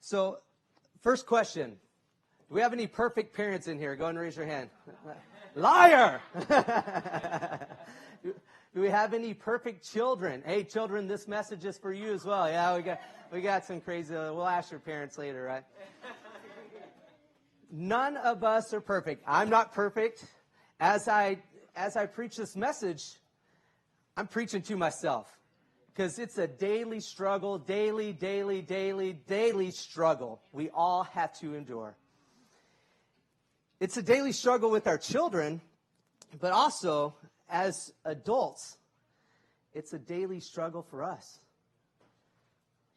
So, first question. Do we have any perfect parents in here? Go ahead and raise your hand. Liar! Do we have any perfect children? Hey, children, this message is for you as well. Yeah, we got some crazy. We'll ask your parents later, right? None of us are perfect. I'm not perfect. As I preach this message, I'm preaching to myself because it's a daily struggle, daily struggle we all have to endure. It's a daily struggle with our children, but also as adults, it's a daily struggle for us.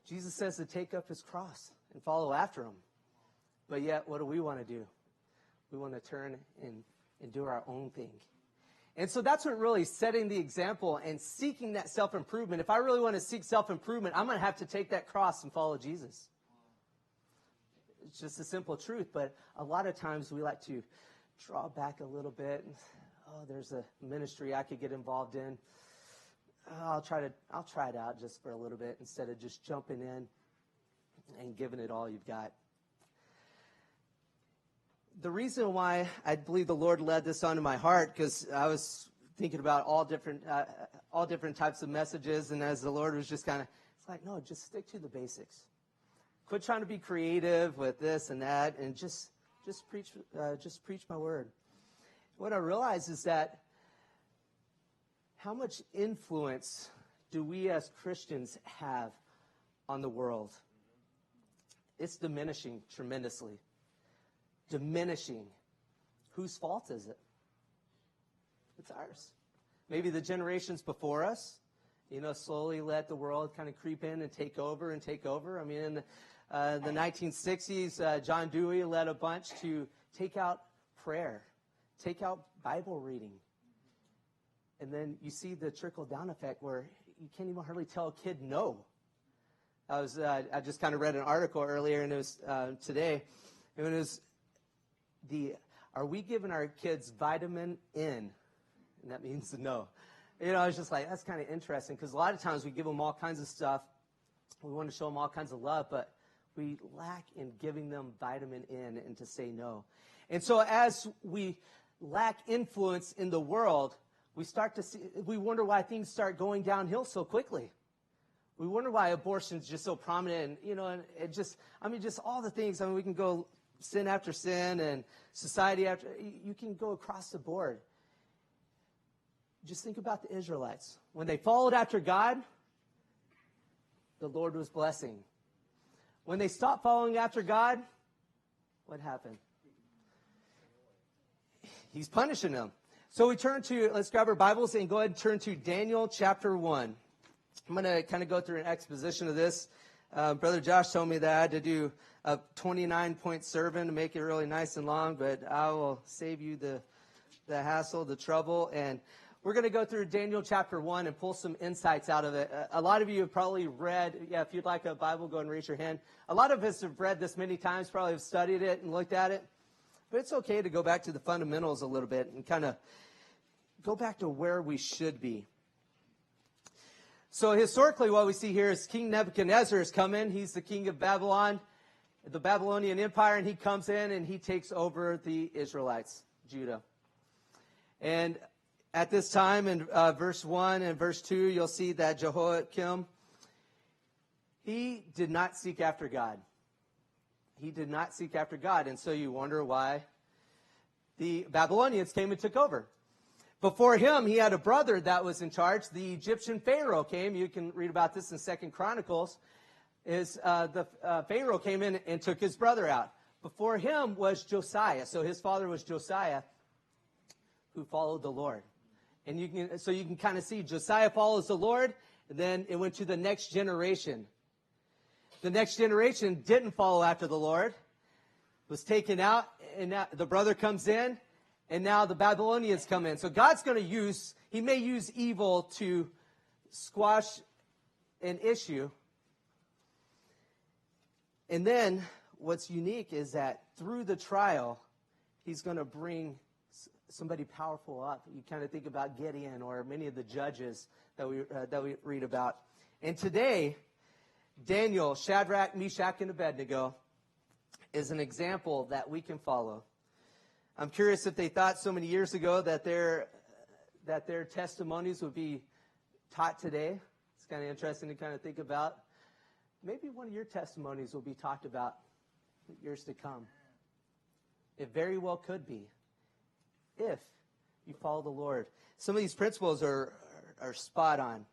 Jesus says to take up his cross and follow after him. But yet, what do we want to do? We want to turn and do our own thing. And so that's what really setting the example and seeking that self-improvement. If I really want to seek self-improvement, I'm going to have to take that cross and follow Jesus. It's just a simple truth, but a lot of times we like to draw back a little bit. And, there's a ministry I could get involved in. I'll try it out just for a little bit instead of just jumping in and giving it all you've got. The reason why I believe the Lord led this onto my heart, because I was thinking about all different types of messages, and as the Lord was just kind of, it's like, no, just stick to the basics. Quit trying to be creative with this and that, and just preach my word. What I realize is that how much influence do we as Christians have on the world? It's diminishing tremendously. Diminishing. Whose fault is it? It's ours. Maybe the generations before us, slowly let the world kind of creep in and take over. I mean, in the 1960s, John Dewey led a bunch to take out prayer, take out Bible reading. And then you see the trickle-down effect where you can't even hardly tell a kid no. I just kind of read an article earlier, and it was today, and it was are we giving our kids vitamin N? And that means no. I was just like, that's kind of interesting, because a lot of times we give them all kinds of stuff. We want to show them all kinds of love, but we lack in giving them vitamin N and to say no. And so as we lack influence in the world, we wonder why things start going downhill so quickly. We wonder why abortion is just so prominent, and just all the things. We can go sin after sin and society after, you can go across the board. Just think about the Israelites. When they followed after God, the Lord was blessing. When they stopped following after God, what happened? He's punishing them. So let's grab our Bibles and go ahead and turn to Daniel chapter 1. I'm going to kind of go through an exposition of this. Brother Josh told me that I had to do a 29-point sermon to make it really nice and long, but I will save you the hassle, the trouble. And we're going to go through Daniel chapter 1 and pull some insights out of it. A lot of you have probably read, if you'd like a Bible, go ahead and raise your hand. A lot of us have read this many times, probably have studied it and looked at it. But it's okay to go back to the fundamentals a little bit and kind of go back to where we should be. So historically, what we see here is King Nebuchadnezzar has come in. He's the king of Babylon, the Babylonian Empire, and he comes in and he takes over the Israelites, Judah. And at this time, in verse 1 and verse 2, you'll see that Jehoiakim, he did not seek after God. He did not seek after God. And so you wonder why the Babylonians came and took over. Before him, he had a brother that was in charge. The Egyptian Pharaoh came. You can read about this in 2 Chronicles. The Pharaoh came in and took his brother out. Before him was Josiah. So his father was Josiah, who followed the Lord. And you can kind of see Josiah follows the Lord, and then it went to the next generation. The next generation didn't follow after the Lord, was taken out, and now the brother comes in, and now the Babylonians come in. So God's going to he may use evil to squash an issue. And then what's unique is that through the trial, he's going to bring somebody powerful up. You kind of think about Gideon or many of the judges that we read about. And today, Daniel, Shadrach, Meshach, and Abednego is an example that we can follow. I'm curious if they thought so many years ago that their testimonies would be taught today. It's kind of interesting to kind of think about. Maybe one of your testimonies will be talked about years to come. It very well could be, if you follow the Lord. Some of these principles are spot on.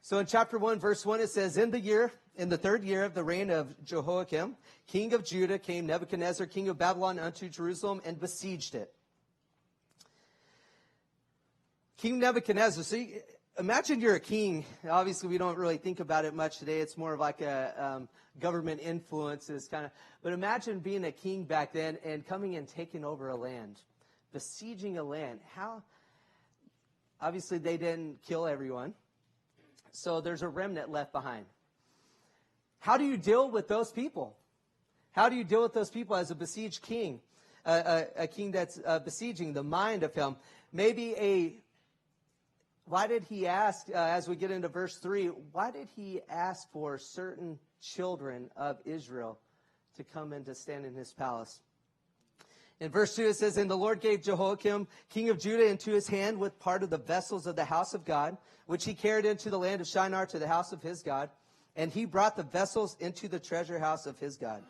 So in chapter 1, verse 1, it says, In the third year of the reign of Jehoiakim, king of Judah, came Nebuchadnezzar, king of Babylon, unto Jerusalem, and besieged it. King Nebuchadnezzar, see, imagine you're a king. Obviously, we don't really think about it much today. It's more of like a government influences kind of. But imagine being a king back then and coming and taking over a land, besieging a land. How? Obviously, they didn't kill everyone. So there's a remnant left behind. How do you deal with those people? How do you deal with those people as a besieged king? A king that's besieging the mind of him. Why did he ask, as we get into verse 3, why did he ask for certain children of Israel to come and to stand in his palace? In verse 2 it says, And the Lord gave Jehoiakim, king of Judah, into his hand with part of the vessels of the house of God, which he carried into the land of Shinar to the house of his God. And he brought the vessels into the treasure house of his God.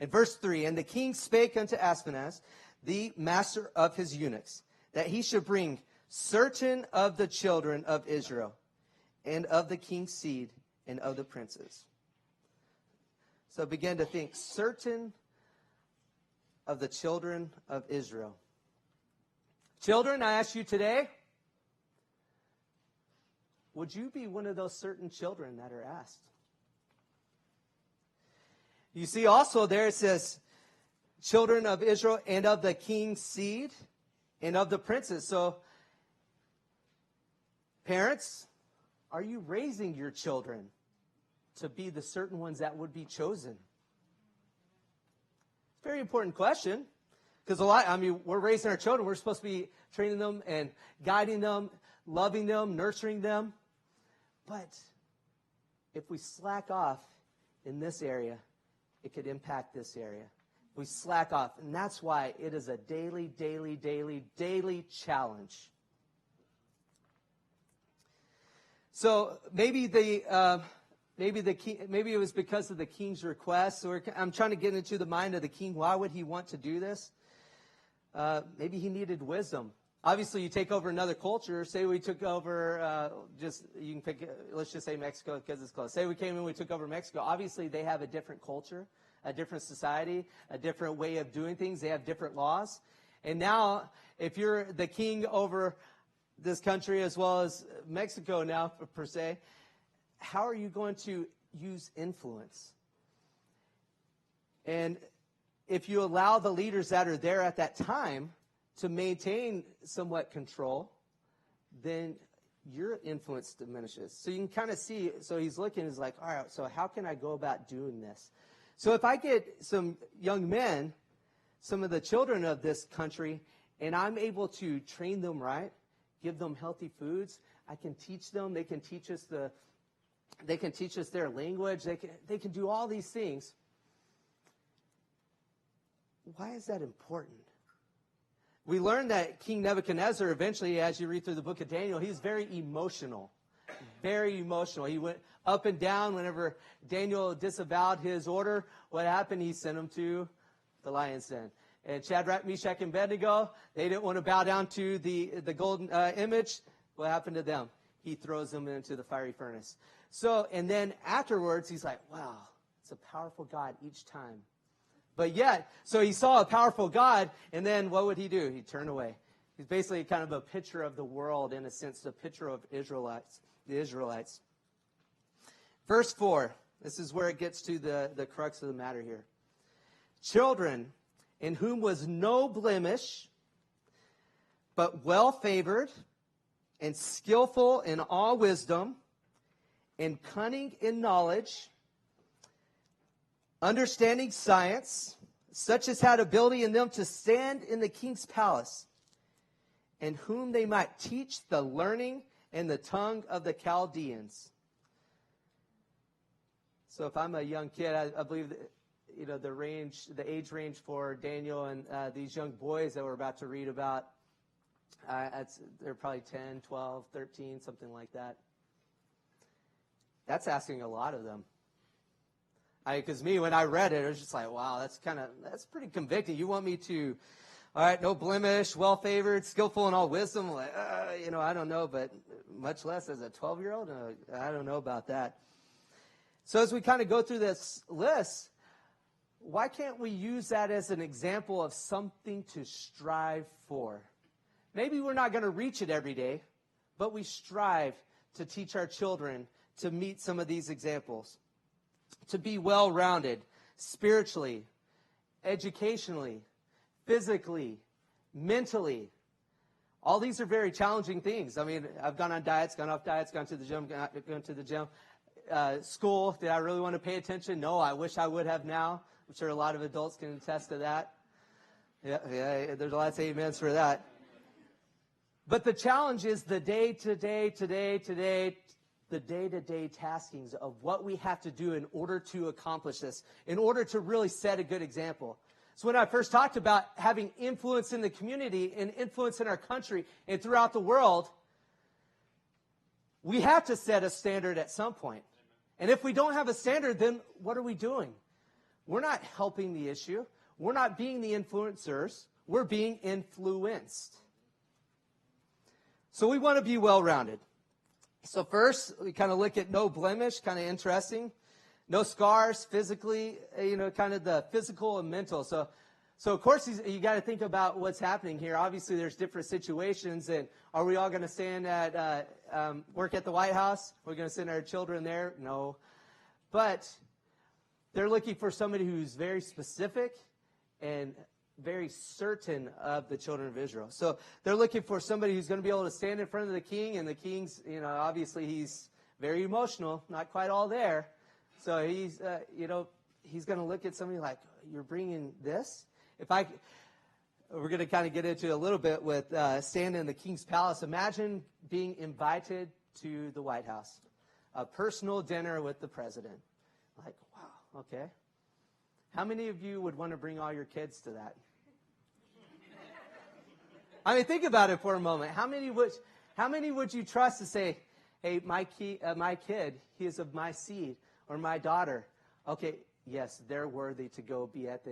In verse 3, And the king spake unto Ashpenaz, the master of his eunuchs, that he should bring certain of the children of Israel, and of the king's seed, and of the princes. So begin to think, certain of the children of Israel. Children, I ask you today, would you be one of those certain children that are asked? You see also there it says, children of Israel and of the king's seed and of the princes. So, parents, are you raising your children to be the certain ones that would be chosen? Very important question, because we're raising our children. We're supposed to be training them and guiding them, loving them, nurturing them. But if we slack off in this area, it could impact this area. We slack off, and that's why it is a daily challenge. So maybe it was because of the king's request. So I'm trying to get into the mind of the king. Why would he want to do this? Maybe he needed wisdom. Obviously, you take over another culture. Say we took over, let's just say Mexico because it's close. Say we came in, we took over Mexico. Obviously, they have a different culture, a different society, a different way of doing things. They have different laws. And now, if you're the king over this country as well as Mexico now, per se, how are you going to use influence? And if you allow the leaders that are there at that time to maintain somewhat control, then your influence diminishes. So you can kind of see, so he's looking, he's like, all right, so how can I go about doing this? So if I get some young men, some of the children of this country, and I'm able to train them right, give them healthy foods, I can teach them, they can teach us their language, they can do all these things. Why is that important? We learn that King Nebuchadnezzar eventually, as you read through the book of Daniel, he's very emotional. Very emotional. He went up and down whenever Daniel disavowed his order. What happened? He sent him to the lion's den. And Shadrach, Meshach, and Abednego, they didn't want to bow down to the golden image. What happened to them? He throws them into the fiery furnace. So, and then afterwards, he's like, wow, it's a powerful God each time. But yet, so he saw a powerful God, and then what would he do? He'd turn away. He's basically kind of a picture of the world, in a sense, a picture of the Israelites. Verse 4, this is where it gets to the crux of the matter here. Children, in whom was no blemish, but well-favored, and skillful in all wisdom, and cunning in knowledge, understanding science, such as had ability in them to stand in the king's palace, and whom they might teach the learning and the tongue of the Chaldeans. So if I'm a young kid, I believe that, the age range for Daniel and these young boys that we're about to read about, they're probably 10, 12, 13, something like that. That's asking a lot of them. Because when I read it, it was just like, wow, that's pretty convicting. You want me to, all right, no blemish, well-favored, skillful in all wisdom. Like, I don't know, but much less as a 12-year-old, I don't know about that. So as we kind of go through this list, why can't we use that as an example of something to strive for? Maybe we're not going to reach it every day, but we strive to teach our children to meet some of these examples, to be well-rounded spiritually, educationally, physically, mentally. All these are very challenging things. I mean, I've gone on diets, gone off diets, gone to the gym, gone to the gym. School, did I really want to pay attention? No, I wish I would have now. I'm sure a lot of adults can attest to that. Yeah, there's lots of amens for that. But the challenge is the day-to-day taskings of what we have to do in order to accomplish this, in order to really set a good example. So when I first talked about having influence in the community and influence in our country and throughout the world, we have to set a standard at some point. And if we don't have a standard, then what are we doing? We're not helping the issue. We're not being the influencers. We're being influenced. So we want to be well-rounded. So first, we kind of look at no blemish, kind of interesting. No scars physically, kind of the physical and mental. So of course, you got to think about what's happening here. Obviously, there's different situations. And are we all going to stand at work at the White House? We're going to send our children there? No. But they're looking for somebody who's very specific and very certain of the children of Israel. So they're looking for somebody who's going to be able to stand in front of the king. And the king's, obviously he's very emotional, not quite all there. So he's going to look at somebody like, you're bringing this? We're going to kind of get into a little bit with standing in the king's palace. Imagine being invited to the White House, a personal dinner with the president. Like, wow, okay. How many of you would want to bring all your kids to that? I mean, think about it for a moment. How many would you trust to say, hey, my kid, he is of my seed, or my daughter? Okay, yes, they're worthy to go be at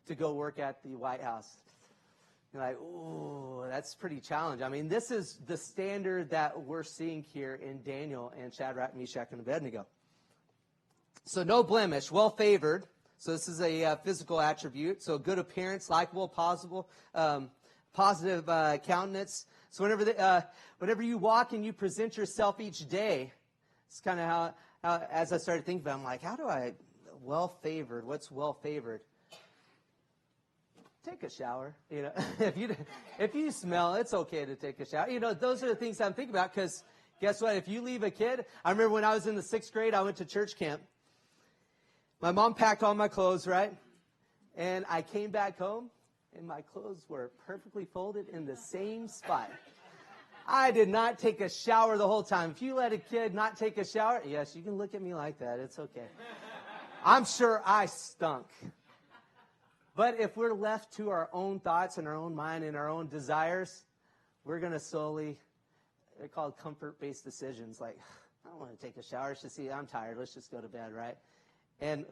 to go work at the White House. You're like, ooh, that's pretty challenging. I mean, this is the standard that we're seeing here in Daniel and Shadrach, Meshach, and Abednego. So no blemish, well-favored. So this is a physical attribute. So good appearance, likable, positive countenance. So whenever you walk and you present yourself each day, it's kind of how as I started thinking about it, I'm like, how do I, well-favored, what's well-favored? Take a shower. If you smell, it's okay to take a shower. Those are the things I'm thinking about, because guess what? If you leave a kid, I remember when I was in the 6th grade, I went to church camp. My mom packed all my clothes, right? And I came back home, and my clothes were perfectly folded in the same spot. I did not take a shower the whole time. If you let a kid not take a shower, yes, you can look at me like that. It's okay. I'm sure I stunk. But if we're left to our own thoughts and our own mind and our own desires, we're going to slowly, they're called comfort-based decisions. Like, I don't want to take a shower. It's just, I'm tired. Let's just go to bed, right? And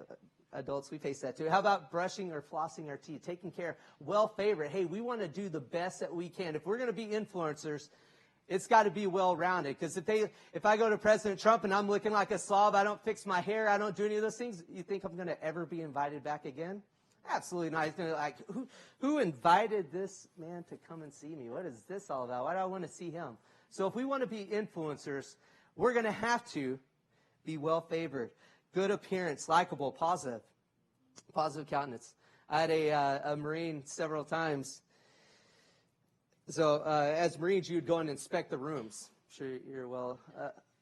adults, we face that too. How about brushing or flossing our teeth, taking care, well-favored? Hey, we want to do the best that we can. If we're going to be influencers, it's got to be well-rounded. Because if I go to President Trump and I'm looking like a slob, I don't fix my hair, I don't do any of those things, you think I'm going to ever be invited back again? Absolutely not. He's going to be like, who invited this man to come and see me? What is this all about? Why do I want to see him? So if we want to be influencers, we're going to have to be well-favored, good appearance, likable, positive countenance. I had a Marine several times. So as Marines, you would go and inspect the rooms. I'm sure you're well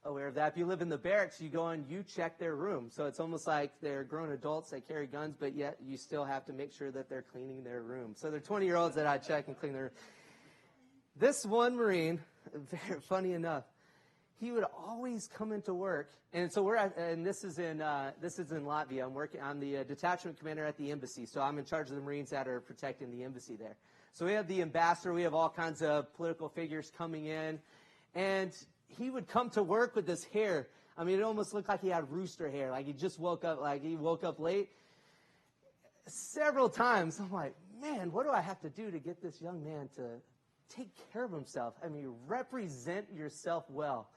aware of that. If you live in the barracks, you go and you check their room. So it's almost like they're grown adults, they carry guns, but yet you still have to make sure that they're cleaning their room. So they're 20-year-olds that I check and clean their room. This one Marine, very funny enough, he would always come into work. And so this is in Latvia. I'm the detachment commander at the embassy. So I'm in charge of the Marines that are protecting the embassy there. So we have the ambassador. We have all kinds of political figures coming in. And he would come to work with this hair. I mean, it almost looked like he had rooster hair. Like he just woke up late. Several times, I'm like, man, what do I have to do to get this young man to take care of himself? I mean, represent yourself well.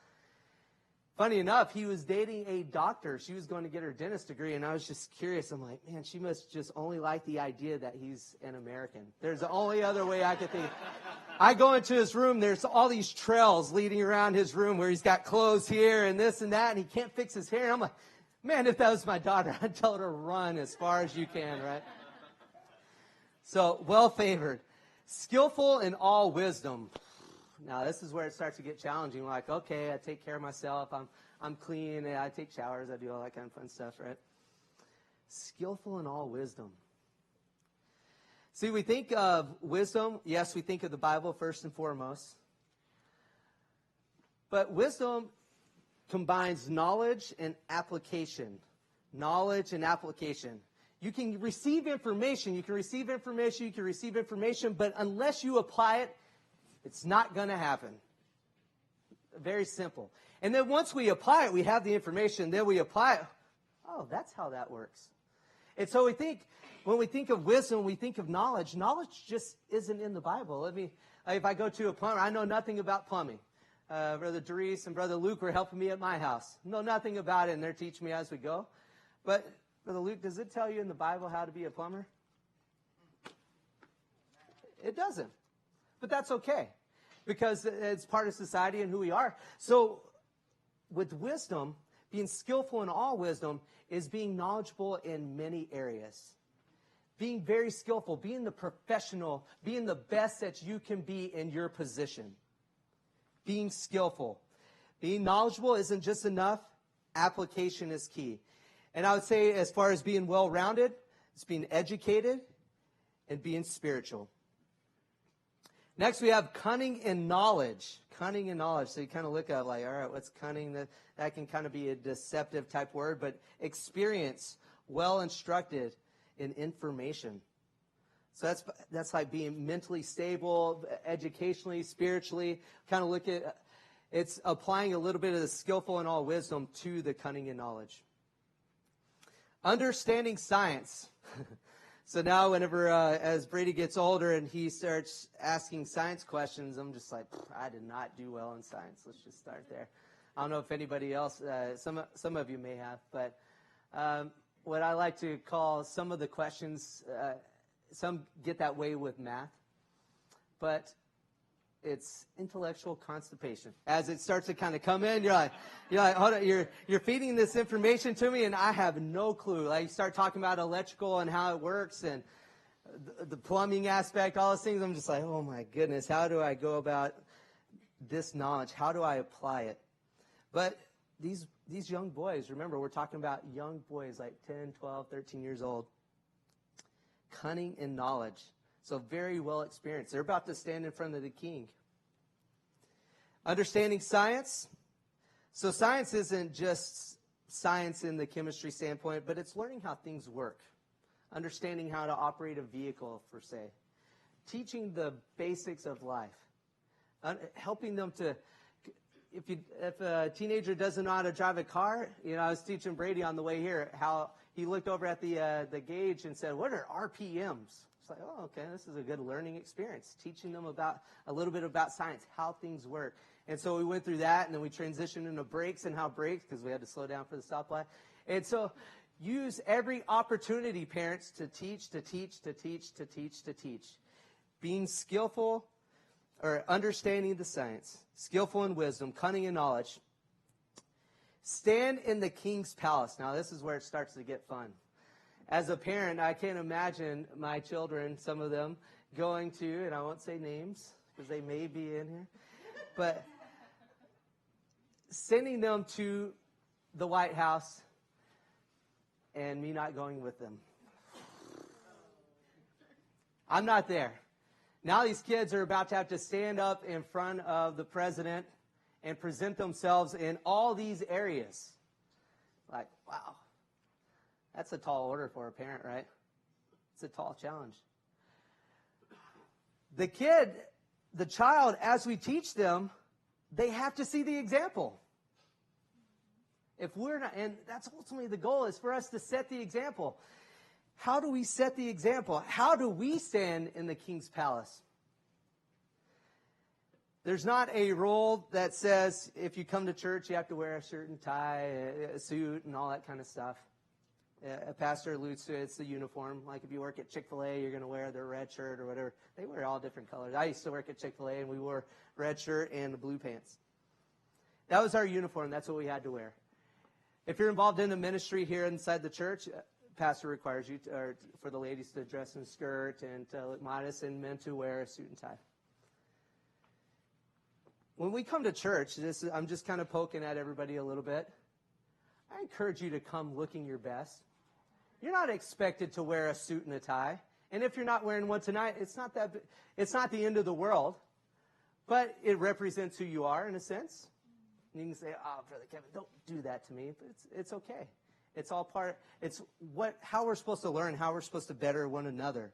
Funny enough, he was dating a doctor. She was going to get her dentist degree, and I was just curious. I'm like, man, she must just only like the idea that he's an American. There's the only other way I could think. I go into his room. There's all these trails leading around his room where he's got clothes here and this and that, and he can't fix his hair. And I'm like, man, if that was my daughter, I'd tell her to run as far as you can, right? So, well-favored. Skillful in all wisdom. Now, this is where it starts to get challenging. Like, okay, I take care of myself. I'm clean. I take showers. I do all that kind of fun stuff, right? Skillful in all wisdom. See, we think of wisdom. Yes, we think of the Bible first and foremost. But wisdom combines knowledge and application. Knowledge and application. You can receive information. But unless you apply it, it's not going to happen. Very simple. And then once we apply it, we have the information. Then we apply it. Oh, that's how that works. And so when we think of wisdom, we think of knowledge. Knowledge just isn't in the Bible. If I go to a plumber, I know nothing about plumbing. Brother Doris and Brother Luke were helping me at my house. Know nothing about it, and they're teaching me as we go. But, Brother Luke, does it tell you in the Bible how to be a plumber? It doesn't. But that's okay, because it's part of society and who we are. So with wisdom, being skillful in all wisdom is being knowledgeable in many areas. Being very skillful, being the professional, being the best that you can be in your position. Being skillful. Being knowledgeable isn't just enough. Application is key. And I would say as far as being well-rounded, it's being educated and being spiritual. Next, we have cunning and knowledge. Cunning and knowledge. So you kind of look at it like, all right, what's cunning? That can kind of be a deceptive type word, but experience, well instructed in information. So that's like being mentally stable, educationally, spiritually. Kind of look at, it's applying a little bit of the skillful in all wisdom to the cunning and knowledge. Understanding science. So now whenever, as Brady gets older and he starts asking science questions, I'm just like, I did not do well in science. Let's just start there. I don't know if anybody else, some of you may have, but what I like to call some of the questions, some get that way with math, but it's intellectual constipation. As it starts to kind of come in, you're like, hold on, you're feeding this information to me, and I have no clue. Like you start talking about electrical and how it works, and the plumbing aspect, all those things. I'm just like, oh my goodness, how do I go about this knowledge? How do I apply it? But these young boys, remember, we're talking about young boys like 10, 12, 13 years old. Cunning and knowledge. So very well experienced. They're about to stand in front of the king. Understanding science. So science isn't just science in the chemistry standpoint, but it's learning how things work. Understanding how to operate a vehicle, per se. Teaching the basics of life. Helping them to, if a teenager doesn't know how to drive a car, I was teaching Brady on the way here how he looked over at the gauge and said, what are RPMs? It's like, oh, okay, this is a good learning experience, teaching them about a little bit about science, how things work. And so we went through that, and then we transitioned into brakes and how brakes, because we had to slow down for the stoplight. And so use every opportunity, parents, to teach. Being skillful or understanding the science, skillful in wisdom, cunning in knowledge. Stand in the king's palace. Now, this is where it starts to get fun. As a parent, I can't imagine my children, some of them, going to, and I won't say names because they may be in here, but sending them to the White House and me not going with them. I'm not there. Now these kids are about to have to stand up in front of the president and present themselves in all these areas. Like, wow, that's a tall order for a parent, right? It's a tall challenge. The child, as we teach them, they have to see the example. If we're not, and that's ultimately the goal, is for us to set the example. How do we set the example? How do we stand in the king's palace? There's not a rule that says if you come to church, you have to wear a shirt and tie, a suit, and all that kind of stuff. A pastor alludes to it, it's the uniform. Like if you work at Chick-fil-A, you're going to wear their red shirt or whatever. They wear all different colors. I used to work at Chick-fil-A, and we wore red shirt and the blue pants. That was our uniform. That's what we had to wear. If you're involved in a ministry here inside the church, pastor requires you for the ladies to dress in a skirt and to look modest, and men to wear a suit and tie. When we come to church, I'm just kind of poking at everybody a little bit. I encourage you to come looking your best. You're not expected to wear a suit and a tie. And if you're not wearing one tonight, it's not the end of the world. But it represents who you are in a sense. And you can say, "Oh, Brother Kevin, don't do that to me." But it's okay. It's all part. It's how we're supposed to learn, how we're supposed to better one another.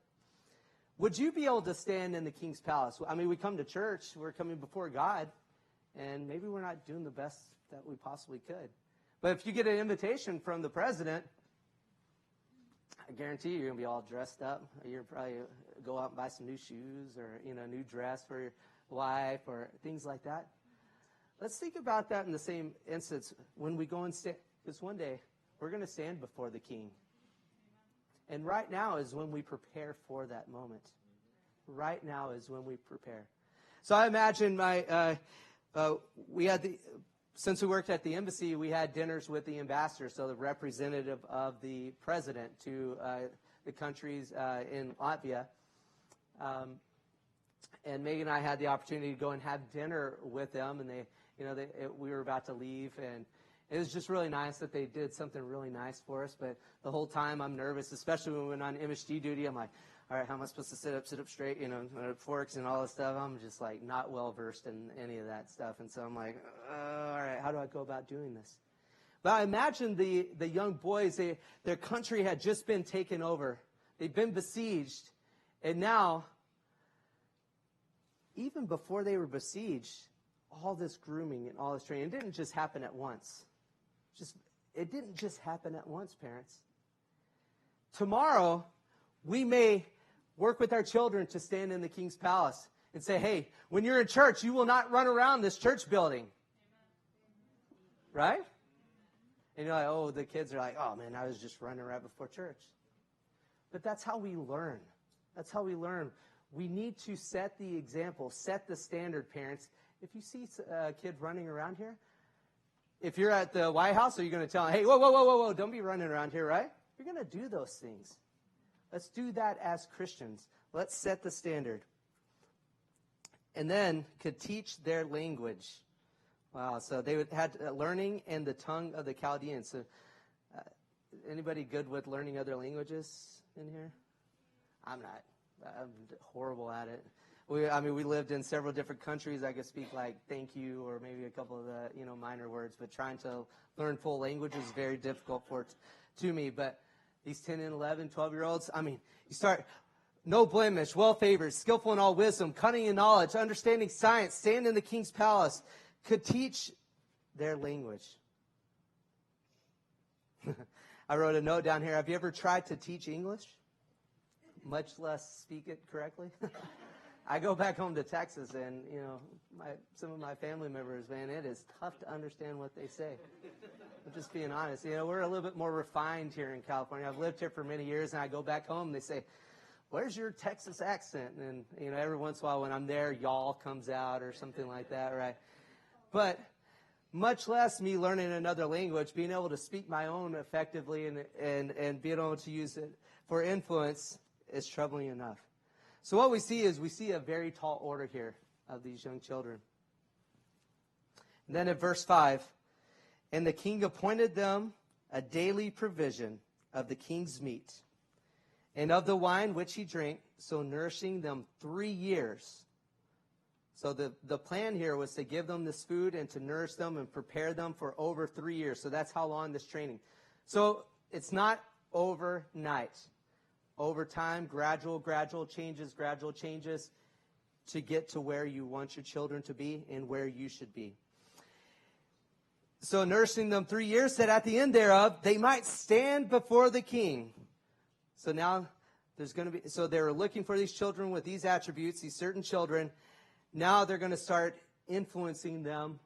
Would you be able to stand in the king's palace? I mean, we come to church, we're coming before God, and maybe we're not doing the best that we possibly could. But if you get an invitation from the president, I guarantee you're going to be all dressed up. You're probably go out and buy some new shoes or, a new dress for your wife or things like that. Let's think about that in the same instance when we go and stand, because one day we're going to stand before the king. And right now is when we prepare for that moment. Right now is when we prepare. So I imagine since we worked at the embassy, we had dinners with the ambassador, so the representative of the president to the countries in Latvia. And Megan and I had the opportunity to go and have dinner with them, and we were about to leave, and it was just really nice that they did something really nice for us. But the whole time I'm nervous, especially when we went on MSG duty. I'm like, all right, how am I supposed to sit up straight, forks and all this stuff. I'm just like not well versed in any of that stuff. And so I'm like, all right, how do I go about doing this? But I imagine the young boys, their country had just been taken over. They've been besieged. And now, even before they were besieged, all this grooming and all this training, it didn't just happen at once. It didn't just happen at once, parents. Tomorrow, we may work with our children to stand in the king's palace and say, hey, when you're in church, you will not run around this church building. Right? And you're like, the kids are like, oh, man, I was just running right before church. But that's how we learn. That's how we learn. We need to set the example, set the standard, parents. If you see a kid running around here, if you're at the White House, are you going to tell them, hey, whoa, don't be running around here, right? You're going to do those things. Let's do that as Christians. Let's set the standard. And then could teach their language. Wow, so they had learning in the tongue of the Chaldeans. So, anybody good with learning other languages in here? I'm not. I'm horrible at it. We lived in several different countries. I could speak like thank you or maybe a couple of the minor words, but trying to learn full language is very difficult to me. But these 10 and 11, 12-year-olds, you start no blemish, well-favored, skillful in all wisdom, cunning in knowledge, understanding science, stand in the king's palace, could teach their language. I wrote a note down here. Have you ever tried to teach English, much less speak it correctly? I go back home to Texas, and, some of my family members, man, it is tough to understand what they say. I'm just being honest. We're a little bit more refined here in California. I've lived here for many years, and I go back home, and they say, where's your Texas accent? And, every once in a while when I'm there, y'all comes out or something like that, right? But much less me learning another language, being able to speak my own effectively and being able to use it for influence is troubling enough. So what we see is a very tall order here of these young children. And then in verse 5, and the king appointed them a daily provision of the king's meat and of the wine which he drank, so nourishing them 3 years. So the plan here was to give them this food and to nourish them and prepare them for over 3 years. So that's how long this training. So it's not overnight. Over time, gradual changes to get to where you want your children to be and where you should be. So nourishing them 3 years, said at the end thereof, they might stand before the king. So now there's going to be, so they were looking for these children with these attributes, these certain children. Now they're going to start influencing them.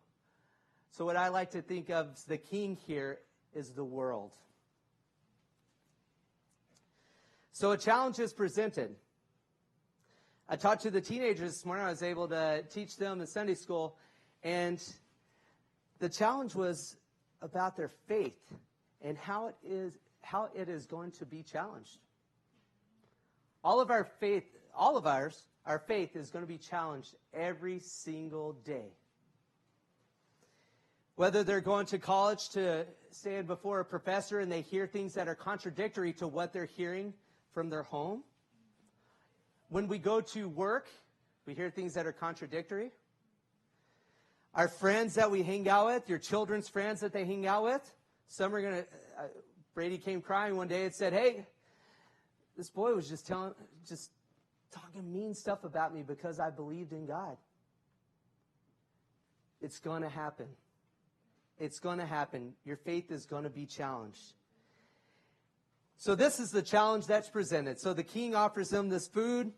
So what I like to think of as the king here is the world. So a challenge is presented. I talked to the teenagers this morning. I was able to teach them in Sunday school. And the challenge was about their faith and how it is going to be challenged. Our faith is going to be challenged every single day. Whether they're going to college to stand before a professor and they hear things that are contradictory to what they're hearing from their home. When we go to work, we hear things that are contradictory. Our friends that we hang out with, your children's friends that they hang out with, some are going to, Brady came crying one day and said, hey, this boy was just talking mean stuff about me because I believed in God. It's going to happen. It's going to happen. Your faith is going to be challenged. So this is the challenge that's presented. So the king offers them this food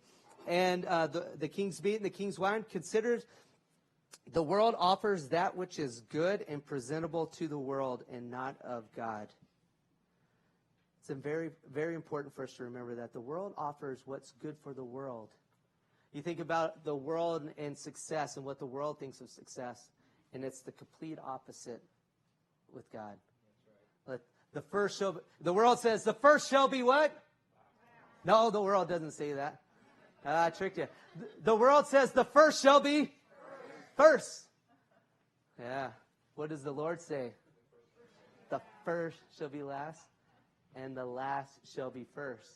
and the king's meat and the king's wine. Consider the world offers that which is good and presentable to the world and not of God. It's very, very important for us to remember that the world offers what's good for the world. You think about the world and success and what the world thinks of success, and it's the complete opposite with God. That's right. The world says the first shall be what? No, the world doesn't say that. I tricked you. The world says the first shall be first. Yeah. What does the Lord say? The first shall be last, and the last shall be first.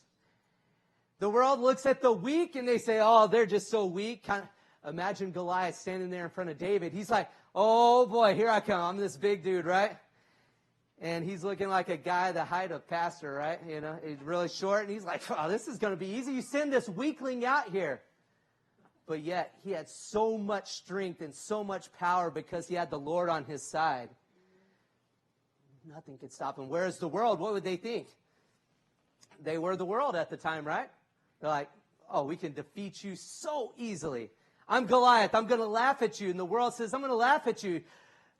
The world looks at the weak and they say, oh, they're just so weak. Imagine Goliath standing there in front of David. He's like, oh boy, here I come. I'm this big dude, right? And he's looking like a guy the height of pastor, right? You know, he's really short. And he's like, oh, this is going to be easy. You send this weakling out here. But yet he had so much strength and so much power because he had the Lord on his side. Nothing could stop him. Whereas the world, what would they think? They were the world at the time, right? They're like, oh, we can defeat you so easily. I'm Goliath. I'm going to laugh at you. And the world says, I'm going to laugh at you.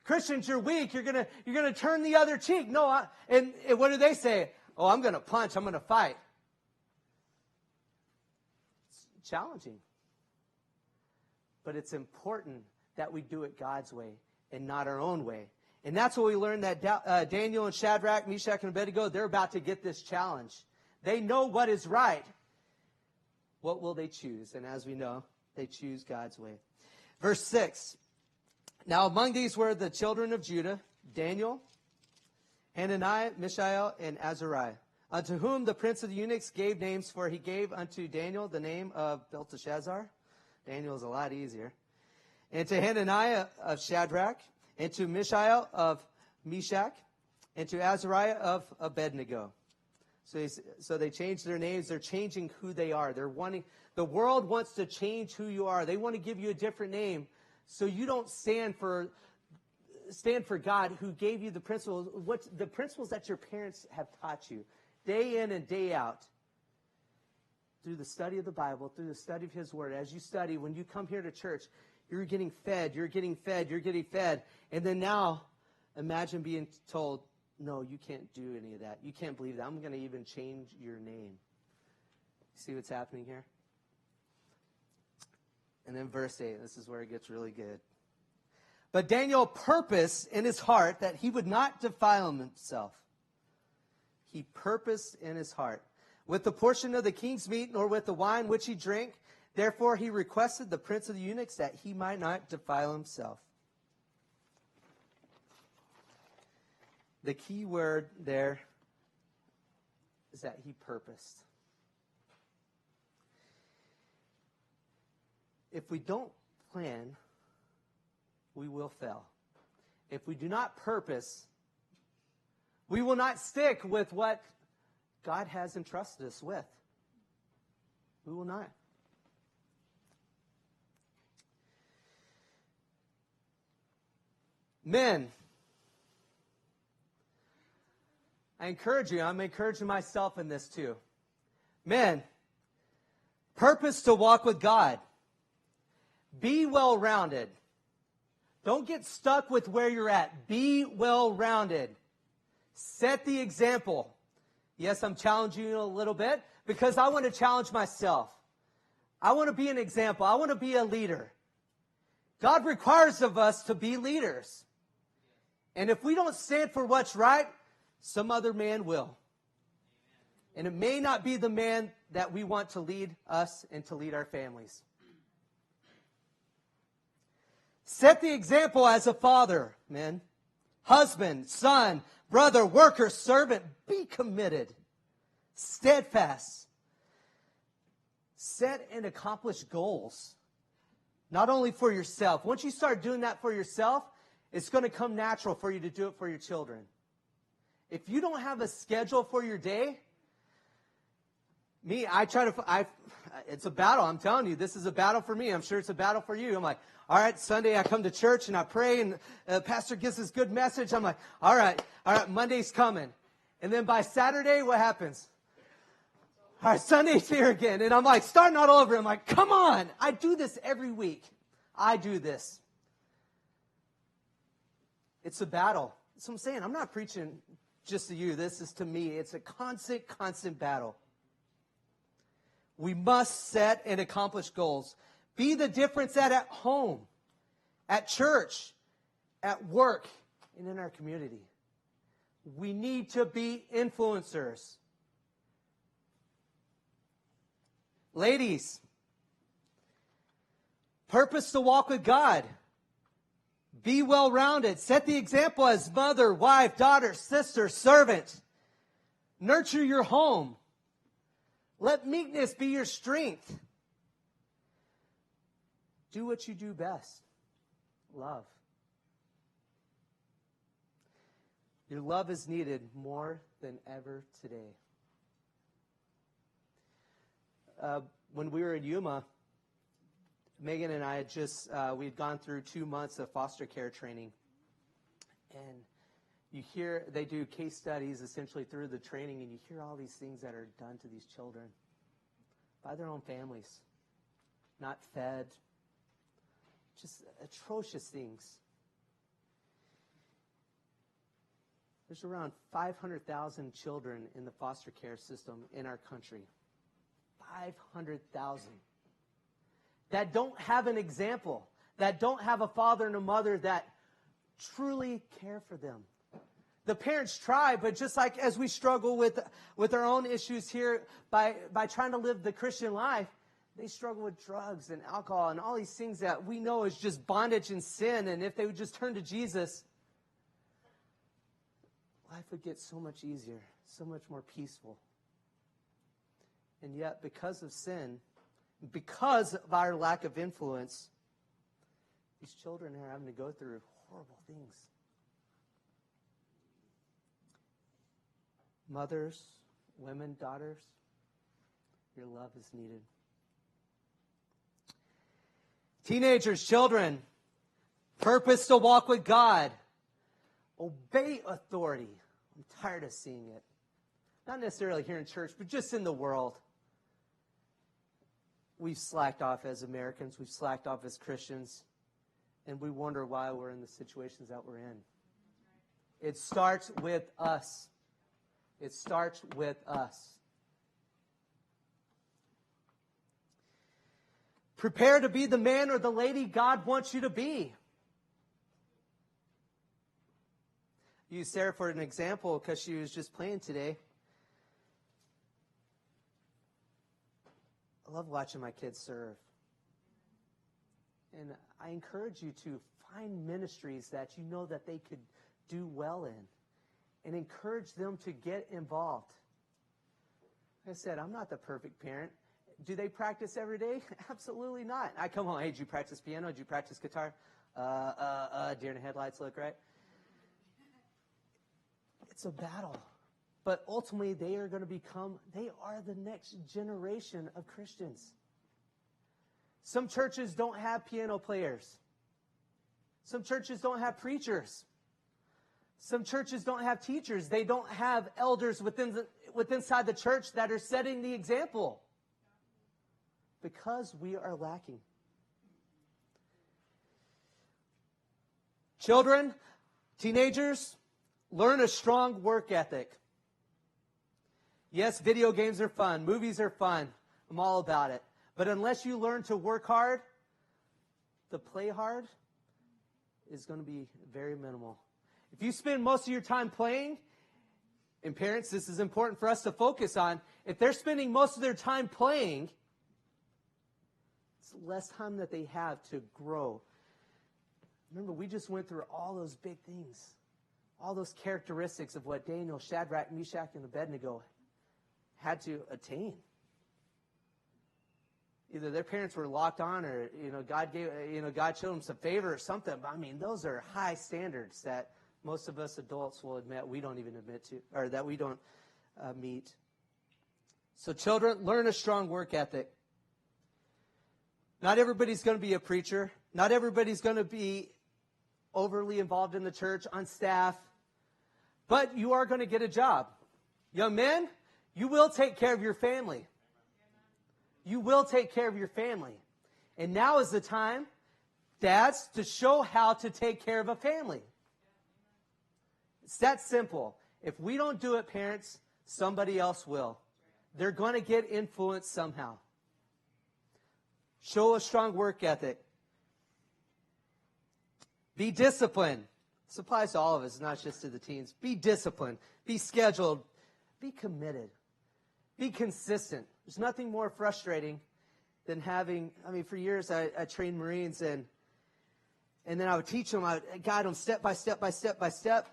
Christians, you're weak. You're going to turn the other cheek. No, and what do they say? Oh, I'm going to punch. I'm going to fight. It's challenging. But it's important that we do it God's way and not our own way. And that's what we learned that Daniel and Shadrach, Meshach, and Abednego, they're about to get this challenge. They know what is right. What will they choose? And as we know, they choose God's way. Verse 6. Now among these were the children of Judah, Daniel, Hananiah, Mishael, and Azariah, unto whom the prince of the eunuchs gave names, for he gave unto Daniel the name of Belteshazzar. Daniel is a lot easier. And to Hananiah of Shadrach, and to Mishael of Meshach, and to Azariah of Abednego. So they changed their names. They're changing who they are. The world wants to change who you are. They want to give you a different name so you don't stand for God, who gave you the principles that your parents have taught you day in and day out. Through the study of the Bible, through the study of His Word. As you study, when you come here to church, you're getting fed, you're getting fed, you're getting fed. And then now, imagine being told, no, you can't do any of that. You can't believe that. I'm going to even change your name. See what's happening here? And then verse 8, this is where it gets really good. But Daniel purposed in his heart that he would not defile himself. He purposed in his heart with the portion of the king's meat, nor with the wine which he drank. Therefore he requested the prince of the eunuchs that he might not defile himself. The key word there is that he purposed. If we don't plan, we will fail. If we do not purpose, we will not stick with what God has entrusted us with. We will not. Men, I encourage you. I'm encouraging myself in this too. Men, purpose to walk with God. Be well-rounded. Don't get stuck with where you're at. Be well-rounded. Set the example. Yes, I'm challenging you a little bit because I want to challenge myself. I want to be an example. I want to be a leader. God requires of us to be leaders. And if we don't stand for what's right, some other man will. And it may not be the man that we want to lead us and to lead our families. Set the example as a father, men. Husband, son, brother, worker, servant. Be committed. Steadfast. Set and accomplish goals. Not only for yourself. Once you start doing that for yourself, it's going to come natural for you to do it for your children. If you don't have a schedule for your day, it's a battle. I'm telling you, this is a battle for me. I'm sure it's a battle for you. I'm like, all right, Sunday I come to church and I pray and the pastor gives this good message. I'm like, all right, Monday's coming. And then by Saturday, what happens? All right, Sunday's here again. And I'm like, starting all over. I'm like, come on. I do this every week. I do this. It's a battle. That's what I'm saying. I'm not preaching just to you. This is to me. It's a constant battle. We must set and accomplish goals. Be the difference at home, at church, at work, and in our community. We need to be influencers. Ladies, purpose to walk with God. Be well-rounded. Set the example as mother, wife, daughter, sister, servant. Nurture your home. Let meekness be your strength. Do what you do best. Love. Your love is needed more than ever today. When we were in Yuma, Megan and I had we'd gone through 2 months of foster care training. And you hear, they do case studies essentially through the training, and you hear all these things that are done to these children by their own families. Not fed. Just atrocious things. There's around 500,000 children in the foster care system in our country. 500,000. That don't have an example. That don't have a father and a mother that truly care for them. The parents try, but just like as we struggle with our own issues here by trying to live the Christian life, they struggle with drugs and alcohol and all these things that we know is just bondage and sin. And if they would just turn to Jesus, life would get so much easier, so much more peaceful. And yet, because of sin, because of our lack of influence, these children are having to go through horrible things. Mothers, women, daughters, your love is needed. Teenagers, children, purpose to walk with God. Obey authority. I'm tired of seeing it. Not necessarily here in church, but just in the world. We've slacked off as Americans. We've slacked off as Christians. And we wonder why we're in the situations that we're in. It starts with us. It starts with us. Prepare to be the man or the lady God wants you to be. Use Sarah for an example because she was just playing today. I love watching my kids serve. And I encourage you to find ministries that you know that they could do well in. And encourage them to get involved. Like I said, I'm not the perfect parent. Do they practice every day? Absolutely not. I come home, hey, did you practice piano? Did you practice guitar? Deer in the headlights look, right? It's a battle. But ultimately, they are the next generation of Christians. Some churches don't have piano players. Some churches don't have preachers. Some churches don't have teachers. They don't have elders inside the church that are setting the example. Because we are lacking. Children, teenagers, learn a strong work ethic. Yes, video games are fun. Movies are fun. I'm all about it. But unless you learn to work hard, to play hard is going to be very minimal. If you spend most of your time playing, and parents, this is important for us to focus on, if they're spending most of their time playing, it's less time that they have to grow. Remember, we just went through all those big things, all those characteristics of what Daniel, Shadrach, Meshach, and Abednego had to attain. Either their parents were locked on, or God showed them some favor or something. But I mean, those are high standards that most of us adults will admit we don't even admit to, or that we don't meet. So, children, learn a strong work ethic. Not everybody's going to be a preacher. Not everybody's going to be overly involved in the church, on staff. But you are going to get a job. Young men, you will take care of your family. You will take care of your family. And now is the time, dads, to show how to take care of a family. It's that simple. If we don't do it, parents, somebody else will. They're going to get influenced somehow. Show a strong work ethic. Be disciplined. This applies to all of us, not just to the teens. Be disciplined. Be scheduled. Be committed. Be consistent. There's nothing more frustrating than for years I trained Marines, and then I would teach them, I would guide them step by step by step by step.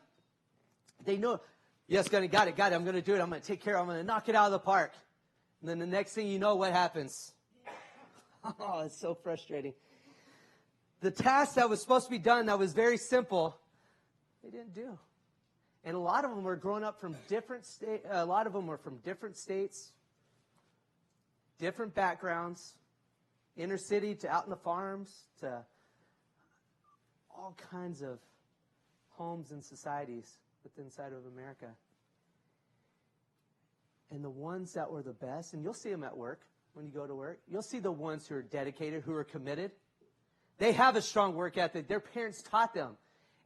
They know, yes, got it, I'm going to do it, I'm going to take care of it, I'm going to knock it out of the park. And then the next thing you know, what happens? Oh, it's so frustrating. The task that was supposed to be done that was very simple, they didn't do. And a lot of them were growing up from different states. A lot of them were from different states, different backgrounds, inner city to out in the farms, to all kinds of homes and societies within side of America. And the ones that were the best, and you'll see them at work when you go to work, you'll see the ones who are dedicated, who are committed. They have a strong work ethic. Their parents taught them.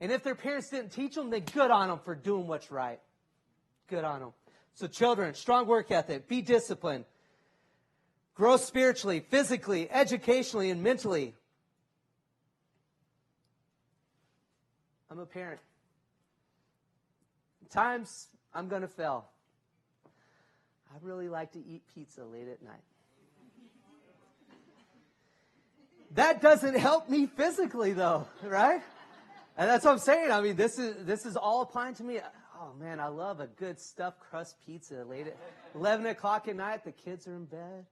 And if their parents didn't teach them, then good on them for doing what's right. Good on them. So children, strong work ethic. Be disciplined. Grow spiritually, physically, educationally, and mentally. I'm a parent. At times, I'm going to fail. I really like to eat pizza late at night. That doesn't help me physically, though, right? And that's what I'm saying. I mean, this is all applying to me. Oh, man, I love a good stuffed crust pizza late at 11 o'clock at night. The kids are in bed.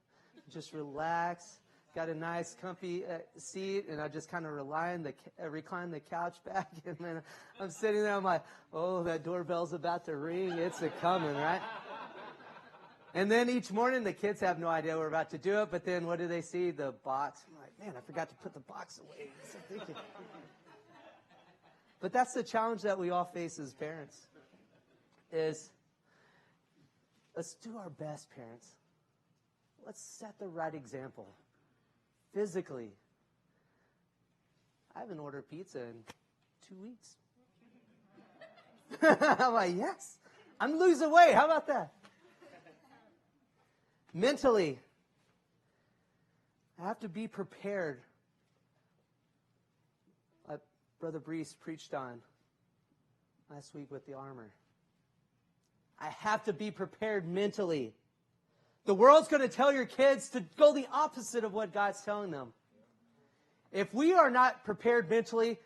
Just relax. Got a nice, comfy seat, and I just kind of recline the couch back. And then I'm sitting there. I'm like, oh, that doorbell's about to ring. It's a-coming, right? And then each morning, the kids have no idea we're about to do it. But then what do they see? The box. I'm like, man, I forgot to put the box away. But that's the challenge that we all face as parents, is let's do our best, parents. Let's set the right example. Physically, I haven't ordered pizza in 2 weeks. I'm like, yes, I'm losing weight. How about that? Mentally, I have to be prepared. Like Brother Brees preached on last week with the armor. I have to be prepared mentally. The world's going to tell your kids to go the opposite of what God's telling them. If we are not prepared mentally,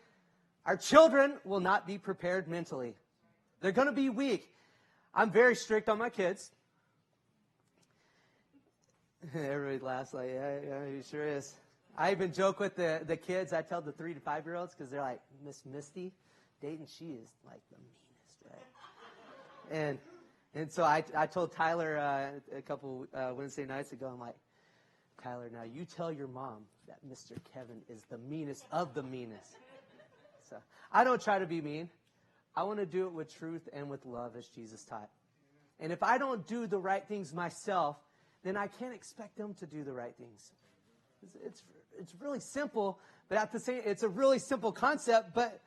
our children will not be prepared mentally. They're going to be weak. I'm very strict on my kids. Everybody laughs like, yeah, he sure is. I even joke with the kids. I tell the 3 to 5-year-olds because they're like, Miss Misty, Dayton, she is like the meanest, right? And so I told Tyler a couple Wednesday nights ago, I'm like, Tyler, now you tell your mom that Mr. Kevin is the meanest of the meanest. So I don't try to be mean. I want to do it with truth and with love as Jesus taught. And if I don't do the right things myself, then I can't expect them to do the right things. It's really simple, but at the same, it's a really simple concept, but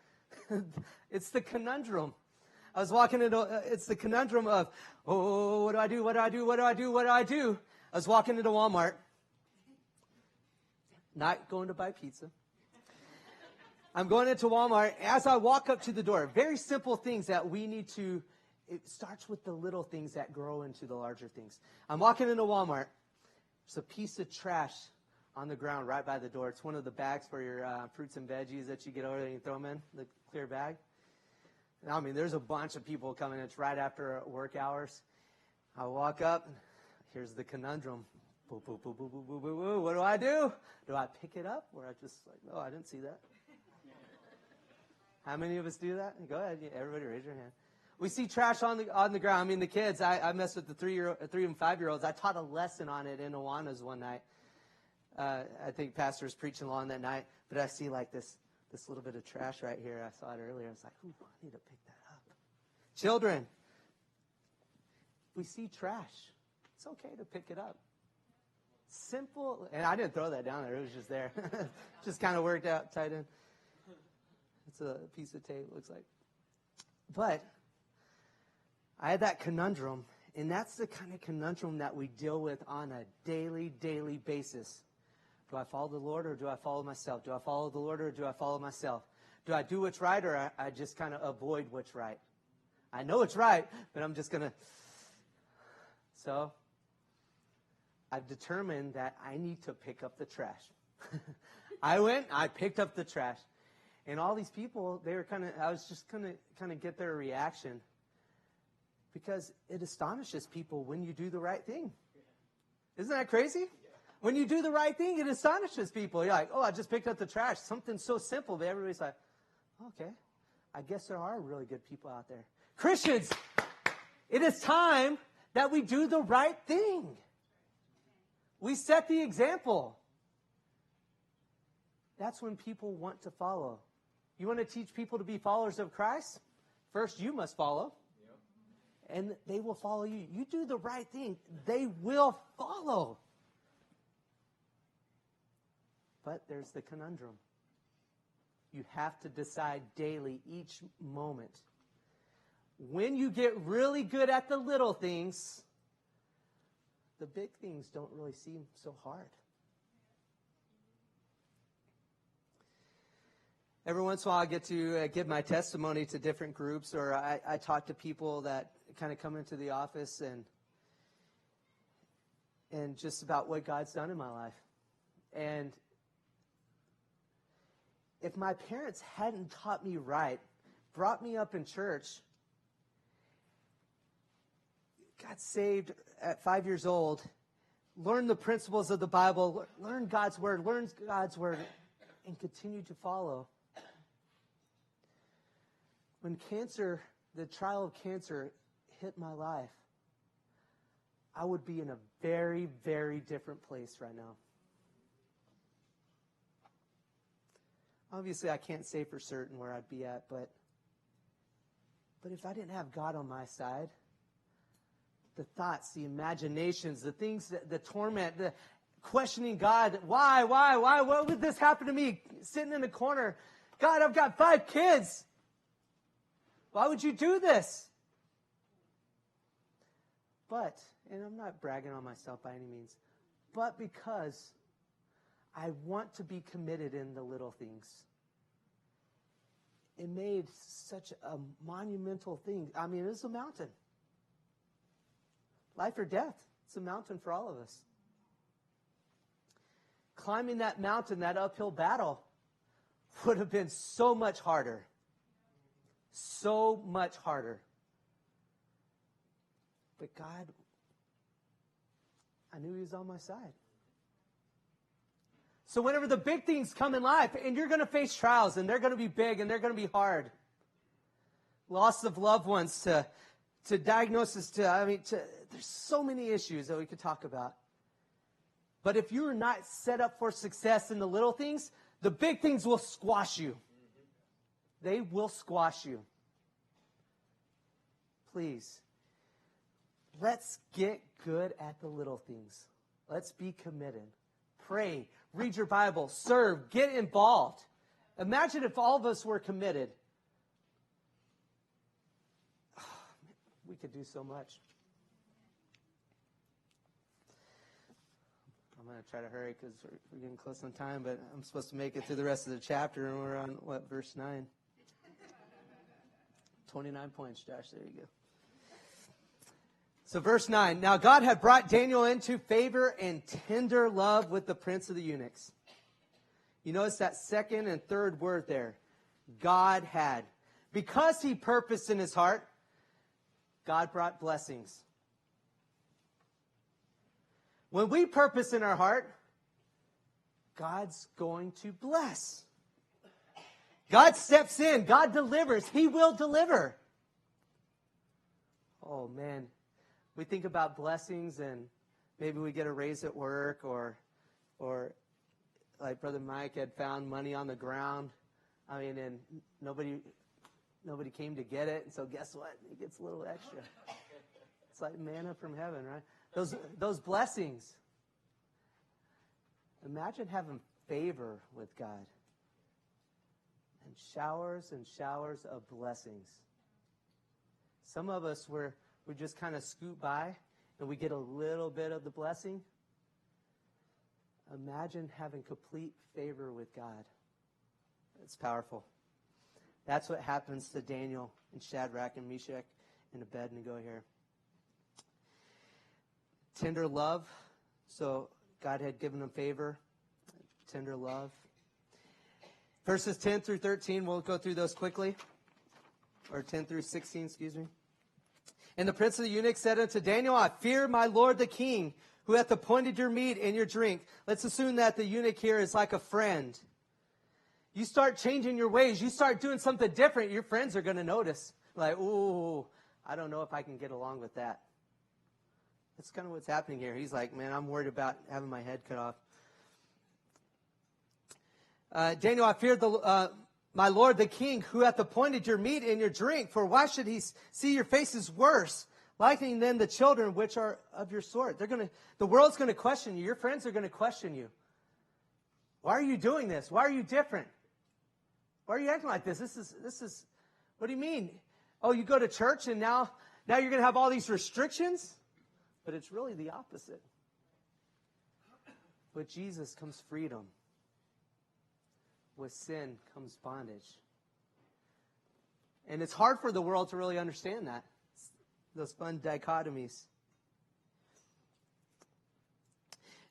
it's the conundrum. I was walking into, it's the conundrum of, oh, what do I do? What do I do? What do I do? What do I do? I was walking into Walmart, not going to buy pizza. I'm going into Walmart. As I walk up to the door, very simple things that we need to, it starts with the little things that grow into the larger things. I'm walking into Walmart. There's a piece of trash on the ground right by the door. It's one of the bags for your fruits and veggies that you get over there and you throw them in, the clear bag. And I mean, there's a bunch of people coming. It's right after work hours. I walk up. Here's the conundrum. Boo, boo, boo, boo, boo, boo, boo, boo. What do I do? Do I pick it up? Or I just like, oh, I didn't see that. How many of us do that? Go ahead. Everybody raise your hand. We see trash on the ground. I mean, the kids, I messed with the 3 and 5-year-olds. I taught a lesson on it in Awanas one night. I think pastor was preaching along that night. But I see like this little bit of trash right here. I saw it earlier. I was like, ooh, I need to pick that up. Children, we see trash. It's okay to pick it up. Simple. And I didn't throw that down there. It was just there. Just kind of worked out, tight in. It's a piece of tape, looks like. But I had that conundrum, and that's the kind of conundrum that we deal with on a daily basis. Do I follow the Lord or do I follow myself? Do I follow the Lord or do I follow myself? Do I do what's right or I just kind of avoid what's right? I know it's right, but I'm just going to. So I've determined that I need to pick up the trash. I picked up the trash. And all these people, I was just going to kind of get their reaction. Because it astonishes people when you do the right thing. Isn't that crazy? When you do the right thing, it astonishes people. You're like, oh, I just picked up the trash. Something so simple, but everybody's like, okay, I guess there are really good people out there. Christians, it is time that we do the right thing. We set the example. That's when people want to follow. You want to teach people to be followers of Christ? First, you must follow. And they will follow you. You do the right thing, they will follow. But there's the conundrum. You have to decide daily, each moment. When you get really good at the little things, the big things don't really seem so hard. Every once in a while I get to give my testimony to different groups, or I talk to people that kind of come into the office and just about what God's done in my life. And if my parents hadn't taught me right, brought me up in church, got saved at 5 years old, learned the principles of the Bible, learned God's Word, and continued to follow. When the trial of cancer hit my life, I would be in a very, very different place right now. Obviously, I can't say for certain where I'd be at, but if I didn't have God on my side, the thoughts, the imaginations, the things, the torment, the questioning God, why, what would this happen to me? Sitting in the corner, God, I've got 5 kids. Why would you do this? But, and I'm not bragging on myself by any means, but because I want to be committed in the little things. It made such a monumental thing. I mean, it was a mountain. Life or death. It's a mountain for all of us. Climbing that mountain, that uphill battle, would have been so much harder. So much harder. But God, I knew he was on my side. So whenever the big things come in life, and you're going to face trials, and they're going to be big, and they're going to be hard. Loss of loved ones, to diagnosis, there's so many issues that we could talk about. But if you are not set up for success in the little things, the big things will squash you. They will squash you. Please, let's get good at the little things. Let's be committed. Pray, read your Bible, serve, get involved. Imagine if all of us were committed. We could do so much. I'm going to try to hurry because we're getting close on time, but I'm supposed to make it through the rest of the chapter, and we're on, verse 9? 29 points, Josh. There you go. So verse 9. Now God had brought Daniel into favor and tender love with the prince of the eunuchs. You notice that second and third word there. God had. Because he purposed in his heart, God brought blessings. When we purpose in our heart, God's going to bless. God steps in. God delivers. He will deliver. Oh, man. We think about blessings, and maybe we get a raise at work, or like Brother Mike had found money on the ground. And nobody came to get it, and so guess what? He gets a little extra. It's like manna from heaven, right? Those blessings. Imagine having favor with God. And showers of blessings. Some of us, we just kind of scoot by, and we get a little bit of the blessing. Imagine having complete favor with God. It's powerful. That's what happens to Daniel and Shadrach and Meshach and Abednego here. Tender love. So God had given them favor. Tender love. Verses 10 through 13, we'll go through those quickly. Or 10 through 16, excuse me. And the prince of the eunuchs said unto Daniel, I fear my lord the king, who hath appointed your meat and your drink. Let's assume that the eunuch here is like a friend. You start changing your ways. You start doing something different. Your friends are going to notice. Like, ooh, I don't know if I can get along with that. That's kind of what's happening here. He's like, man, I'm worried about having my head cut off. Daniel, I fear my lord the king, who hath appointed your meat and your drink. For why should he see your faces worse, likening than the children which are of your sort? The world's going to question you. Your friends are going to question you. Why are you doing this? Why are you different? Why are you acting like this? This is. What do you mean? Oh, you go to church and now you're going to have all these restrictions? But it's really the opposite. With Jesus comes freedom. With sin comes bondage. And it's hard for the world to really understand that. Those fun dichotomies.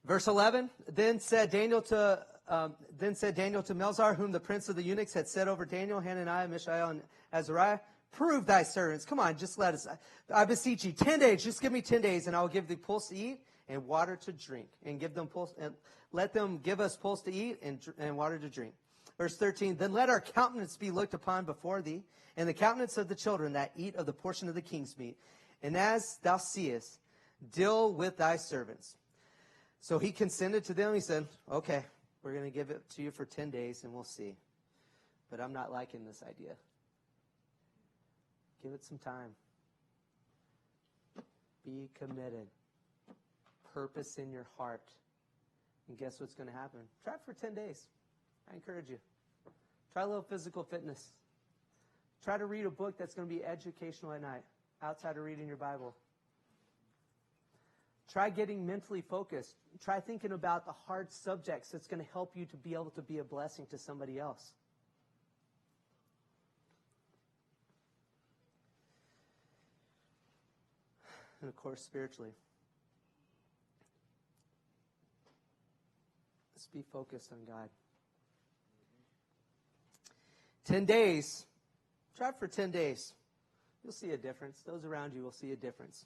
Verse 11, Then said Daniel to Melzar, whom the prince of the eunuchs had set over Daniel, Hananiah, Mishael, and Azariah, prove thy servants. Come on, just let us. I beseech you, 10 days. Just give me 10 days, and I will give thee pulse to eat and water to drink, and give them pulse, and let them give us pulse to eat and water to drink. Verse 13, Then let our countenance be looked upon before thee, and the countenance of the children that eat of the portion of the king's meat. And as thou seest, deal with thy servants. So he consented to them. He said, okay, we're going to give it to you for 10 days, and we'll see. But I'm not liking this idea. Give it some time. Be committed. Purpose in your heart. And guess what's going to happen? Try it for 10 days. I encourage you. Try a little physical fitness. Try to read a book that's going to be educational at night, outside of reading your Bible. Try getting mentally focused. Try thinking about the hard subjects that's going to help you to be able to be a blessing to somebody else. And of course, spiritually. Let's be focused on God. 10 days. Try it for 10 days. You'll see a difference. Those around you will see a difference.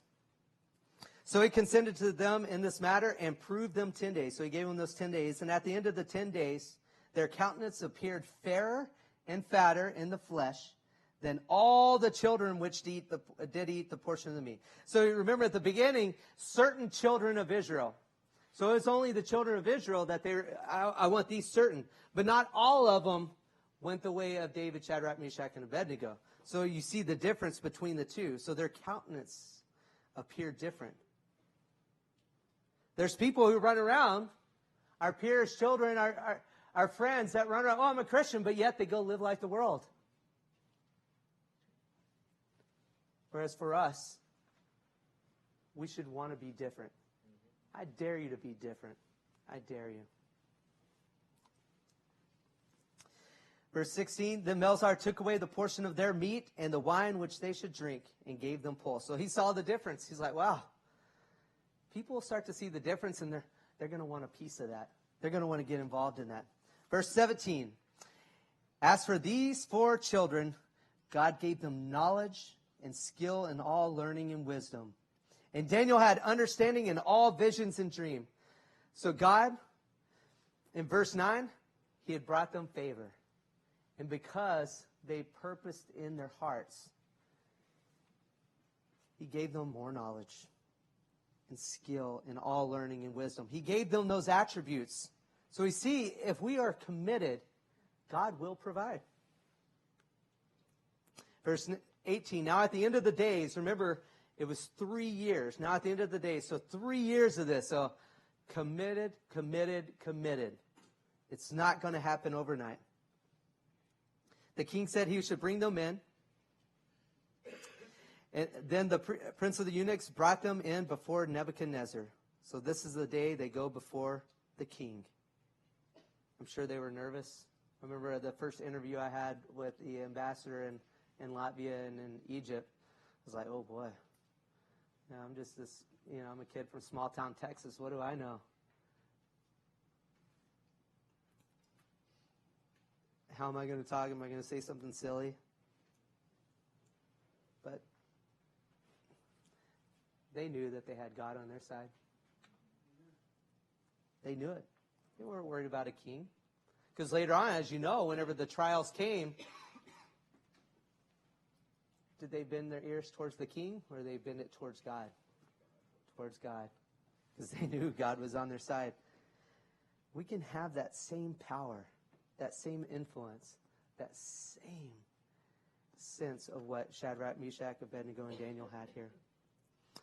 So he consented to them in this matter and proved them 10 days. So he gave them those 10 days. And at the end of the 10 days, their countenance appeared fairer and fatter in the flesh than all the children which did eat the portion of the meat. So you remember at the beginning, certain children of Israel. So it's only the children of Israel that I want these certain. But not all of them went the way of David, Shadrach, Meshach, and Abednego. So you see the difference between the two. So their countenance appeared different. There's people who run around, our peers, children, our friends that run around, oh, I'm a Christian, but yet they go live like the world. Whereas for us, we should want to be different. I dare you to be different. I dare you. Verse 16, then Melzar took away the portion of their meat and the wine which they should drink and gave them pulse. So he saw the difference. He's like, wow. People start to see the difference and they're going to want a piece of that. They're going to want to get involved in that. Verse 17, as for these 4 children, God gave them knowledge and skill in all learning and wisdom. And Daniel had understanding in all visions and dream. So God, in verse 9, he had brought them favor. And because they purposed in their hearts, he gave them more knowledge and skill in all learning and wisdom. He gave them those attributes. So we see, if we are committed, God will provide. Verse 18, now at the end of the days, remember, it was 3 years. Now at the end of the days, so 3 years of this. So committed, committed, committed. It's not going to happen overnight. The king said he should bring them in. And then the prince of the eunuchs brought them in before Nebuchadnezzar. So this is the day they go before the king. I'm sure they were nervous. I remember the first interview I had with the ambassador in Latvia and in Egypt. I was like, oh boy. I'm just this, I'm a kid from small town Texas. What do I know? How am I going to talk? Am I going to say something silly? But they knew that they had God on their side. They knew it. They weren't worried about a king. Because later on, as you know, whenever the trials came, did they bend their ears towards the king, or did they bend it towards God? Towards God. Because they knew God was on their side. We can have that same power, that same influence, that same sense of what Shadrach, Meshach, Abednego, and Daniel had here.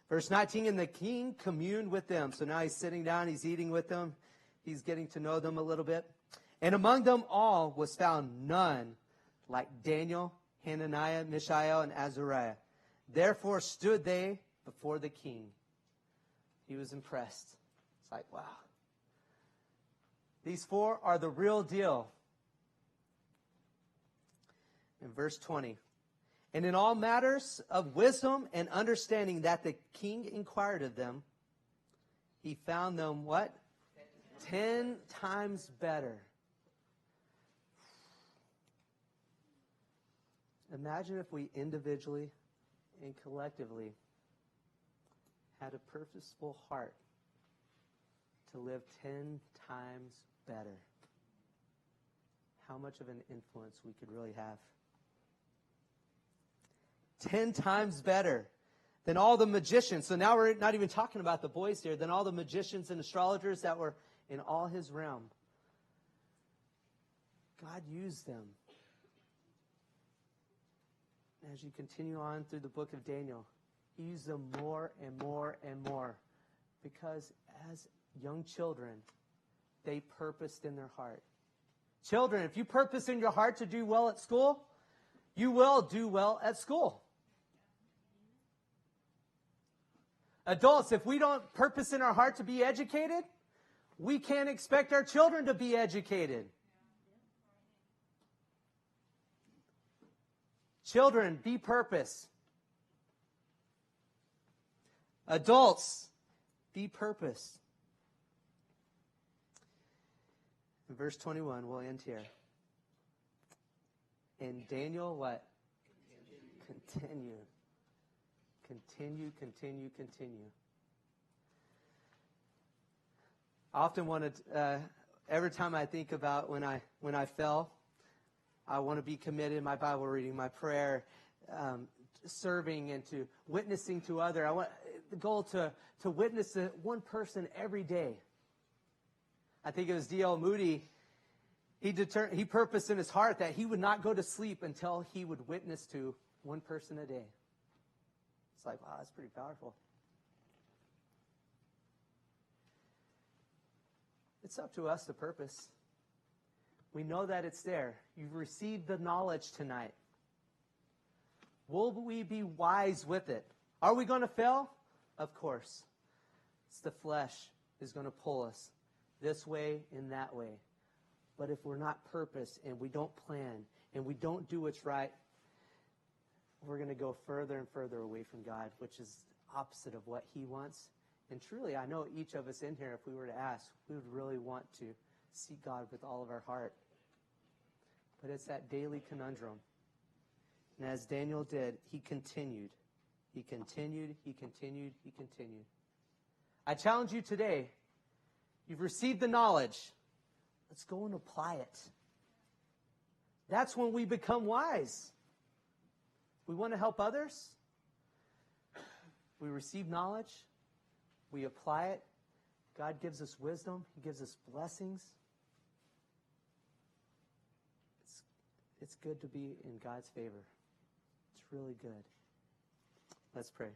Verse 19, and the king communed with them. So now he's sitting down, he's eating with them, he's getting to know them a little bit. And among them all was found none like Daniel, Hananiah, Mishael, and Azariah. Therefore stood they before the king. He was impressed. It's like, wow. These 4 are the real deal. In verse 20. And in all matters of wisdom and understanding that the king inquired of them, he found them what? 10 times better. Imagine if we individually and collectively had a purposeful heart to live 10 times better. How much of an influence we could really have. 10 times better than all the magicians. So now we're not even talking about the boys here. Than all the magicians and astrologers that were in all his realm. God used them. As you continue on through the book of Daniel, he used them more and more and more. Because as young children, they purposed in their heart. Children, if you purpose in your heart to do well at school, you will do well at school. Adults, if we don't purpose in our heart to be educated, we can't expect our children to be educated. Children, be purpose. Adults, be purpose. In verse 21, we'll end here. And Daniel, what? Continue. Continue, continue, continue. I often wanted, every time I think about when I fell, I want to be committed in my Bible reading, my prayer, serving, and to witnessing to other. I want the goal to witness to one person every day. I think it was D.L. Moody. He purposed in his heart that he would not go to sleep until he would witness to one person a day. It's like, wow, that's pretty powerful. It's up to us to purpose. We know that it's there. You've received the knowledge tonight. Will we be wise with it? Are we going to fail? Of course. It's the flesh is going to pull us this way and that way. But if we're not purpose and we don't plan and we don't do what's right, we're going to go further and further away from God, which is opposite of what He wants. And truly, I know each of us in here, if we were to ask, we would really want to seek God with all of our heart. But it's that daily conundrum. And as Daniel did, he continued. He continued, he continued, he continued. I challenge you today. You've received the knowledge. Let's go and apply it. That's when we become wise. We want to help others. We receive knowledge. We apply it. God gives us wisdom. He gives us blessings. It's good to be in God's favor. It's really good. Let's pray.